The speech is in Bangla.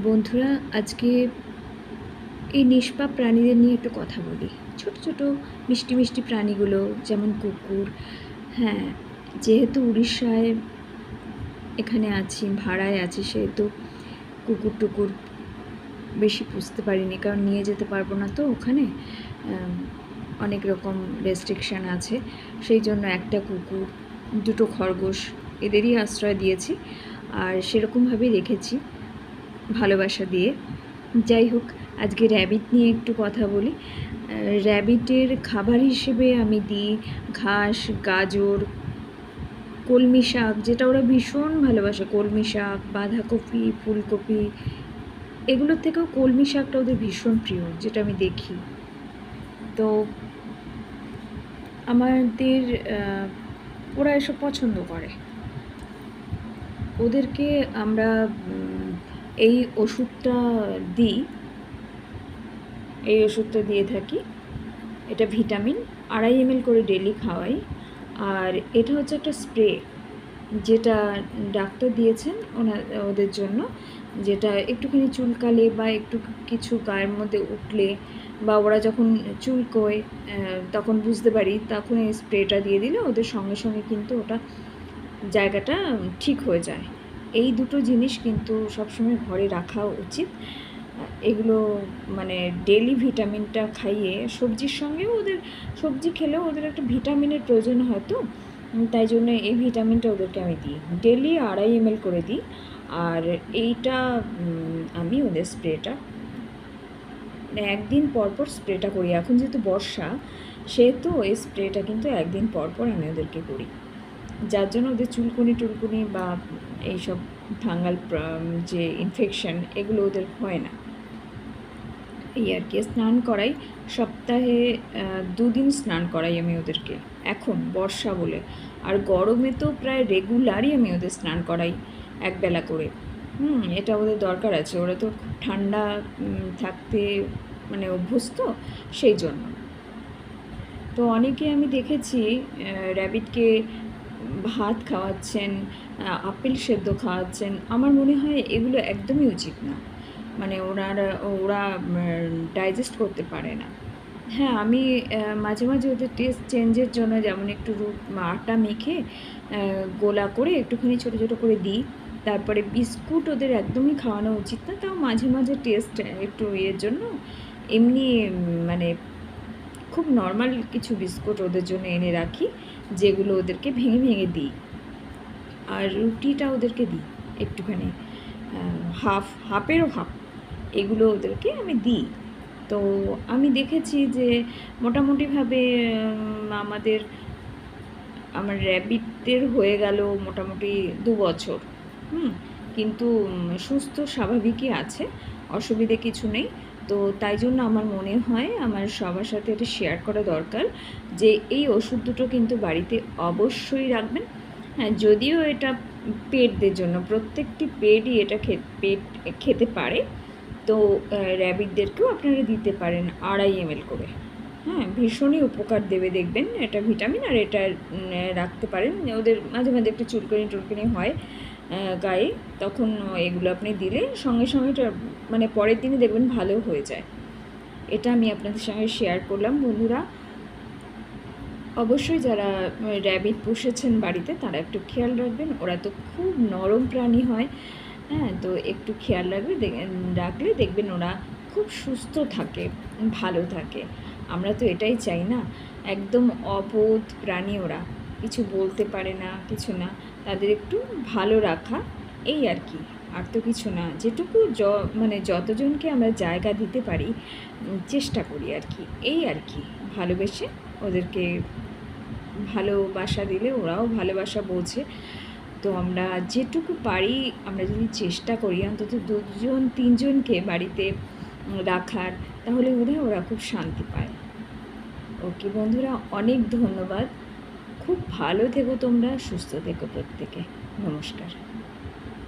বন্ধুরা, আজকে এই নিষ্পাপ প্রাণীদের নিয়ে একটু কথা বলি। ছোট ছোট মিষ্টি মিষ্টি প্রাণীগুলো, যেমন কুকুর। হ্যাঁ, যেহেতু উড়িষ্যায় এখানে আছি, ভাড়ায় আছি, সেহেতু কুকুর টুকুর বেশি পুষতে পারিনি, কারণ নিয়ে যেতে পারবো না তো ওখানে। অনেক রকম রেস্ট্রিকশান আছে, সেই জন্য একটা কুকুর, দুটো খরগোশ এদেরই আশ্রয় দিয়েছি, আর সেরকমভাবেই রেখেছি ভালোবাসা দিয়ে। যাই হোক, আজকে র্যাবিট নিয়ে একটু কথা বলি। র্যাবিটের খাবার হিসেবে আমি দিই ঘাস, গাজর, কলমি শাক, যেটা ওরা ভীষণ ভালোবাসে। কলমি শাক, বাঁধাকপি, ফুলকপি, এগুলোর থেকেও কলমি শাকটা ওদের ভীষণ প্রিয়, যেটা আমি দেখি। তো আমাদের ওরা এসব পছন্দ করে। ওদেরকে আমরা এই ওষুধটা দিই, এই ওষুধটা দিয়ে থাকি। এটা ভিটামিন, 2.5 ml করে ডেলি খাওয়াই। আর এটা হচ্ছে একটা স্প্রে, যেটা ডাক্তার দিয়েছেন ওদের জন্য, যেটা একটুখানি চুলকালে বা একটু কিছু গায়ের মধ্যে উঠলে, বা ওরা যখন চুলকোয় তখন বুঝতে পারি, তখন এই স্প্রেটা দিয়ে দিলে ওদের সঙ্গে সঙ্গে কিন্তু ওটা জায়গাটা ঠিক হয়ে যায়। এই দুটো জিনিস কিন্তু সবসময় ঘরে রাখা উচিত। এগুলো মানে ডেলি ভিটামিনটা খাইয়ে, সবজির সঙ্গেও ওদের, সবজি খেলেও ওদের একটা ভিটামিনের প্রয়োজন হয়, তো তাই জন্য এই ভিটামিনটা ওদেরকে আমি দিই, ডেলি 2.5 ml করে দিই। আর এইটা আমি ওদের স্প্রেটা একদিন পর পর স্প্রেটা করি। এখন যেহেতু বর্ষা, সেহেতু এই স্প্রেটা কিন্তু একদিন পর পর আমি ওদেরকে করি, যার জন্য ওদের চুলকুনি টুলকুনি বা এইসব ফাঙ্গাল যে ইনফেকশন, এগুলো ওদের হয় না। এই আর কি। স্নান করাই, সপ্তাহে 2 দিন স্নান করাই আমি ওদেরকে, এখন বর্ষা বলে। আর গরমে তো প্রায় রেগুলারই আমি ওদের স্নান করাই, একবেলা করে। এটা ওদের দরকার আছে, ওরা তো খুব ঠান্ডা থাকতে মানে অভ্যস্ত, সেই জন্য। তো অনেকে আমি দেখেছি র্যাবিটকে ভাত খাওয়াচ্ছেন, আপেল সেদ্ধ খাওয়াচ্ছেন। আমার মনে হয় এগুলো একদমই উচিত না, মানে ওরা ডাইজেস্ট করতে পারে না। হ্যাঁ, আমি মাঝে মাঝে ওদের টেস্ট চেঞ্জের জন্য, যেমন একটু আটা মেখে গোলা করে একটুখানি ছোটো ছোটো করে দিই। তারপরে বিস্কুট ওদের একদমই খাওয়ানো উচিত না, তাও মাঝে মাঝে টেস্ট একটু ইয়ের জন্য এমনি মানে খুব নর্মাল কিছু বিস্কুট ওদের জন্য এনে রাখি, যেগুলো ওদেরকে ভেঙে ভেঙে দিই। আর রুটিটা ওদেরকে দিই একটুখানি, হাফেরও হাফ, এগুলো ওদেরকে আমি দিই। তো আমি দেখেছি যে মোটামুটিভাবে আমার র্যাবিটদের হয়ে গেল মোটামুটি 2 বছর। কিন্তু সুস্থ স্বাভাবিকই আছে, অসুবিধে কিছু নেই। তো তাই জন্য আমার মনে হয় আমার সবার সাথে এটা শেয়ার করা দরকার, যে এই ওষুধ দুটো কিন্তু বাড়িতে অবশ্যই রাখবেন। হ্যাঁ, যদিও এটা পেটদের জন্য, প্রত্যেকটি পেটই এটা পেট খেতে পারে। তো র্যাবিটদেরকেও আপনারা দিতে পারেন 2.5 ml করে। হ্যাঁ, ভীষণই উপকার দেবে, দেখবেন এটা ভিটামিন। আর এটা রাখতে পারেন, ওদের মাঝে মাঝে একটু চুলকুনি টুলকুনি হয় গায়ে, তখন এগুলো আপনি দিলে সঙ্গে সঙ্গে এটা মানে পরের দিনে দেখবেন ভালো হয়ে যায়। এটা আমি আপনাদের সঙ্গে শেয়ার করলাম। বন্ধুরা, অবশ্যই যারা র্যাবিট পুষেছেন বাড়িতে, তারা একটু খেয়াল রাখবেন। ওরা তো খুব নরম প্রাণী হয়। হ্যাঁ, তো একটু খেয়াল রাখলে দেখবেন ওরা খুব সুস্থ থাকে, ভালো থাকে। আমরা তো এটাই চাই না। একদম অবোধ প্রাণী ওরা, কিছু বলতে পারে না, কিছু না। তাদের একটু ভালো রাখা, এই আর কি, আর তো কিছু না। যেটুকু মানে যতজনকে আমরা জায়গা দিতে পারি চেষ্টা করি আর কি, এই আর কি। ভালোবেসে ওদেরকে ভালোবাসা দিলে ওরাও ভালোবাসা বোঝে। তো আমরা যেটুকু পারি, আমরা যদি চেষ্টা করি অন্তত 2-3 জনকে বাড়িতে রাখার, তাহলে বোধহয় ওরা খুব শান্তি পায়। ওকে বন্ধুরা, অনেক ধন্যবাদ। খুব ভালো থেকো তোমরা, সুস্থ থেকো প্রত্যেকে। নমস্কার।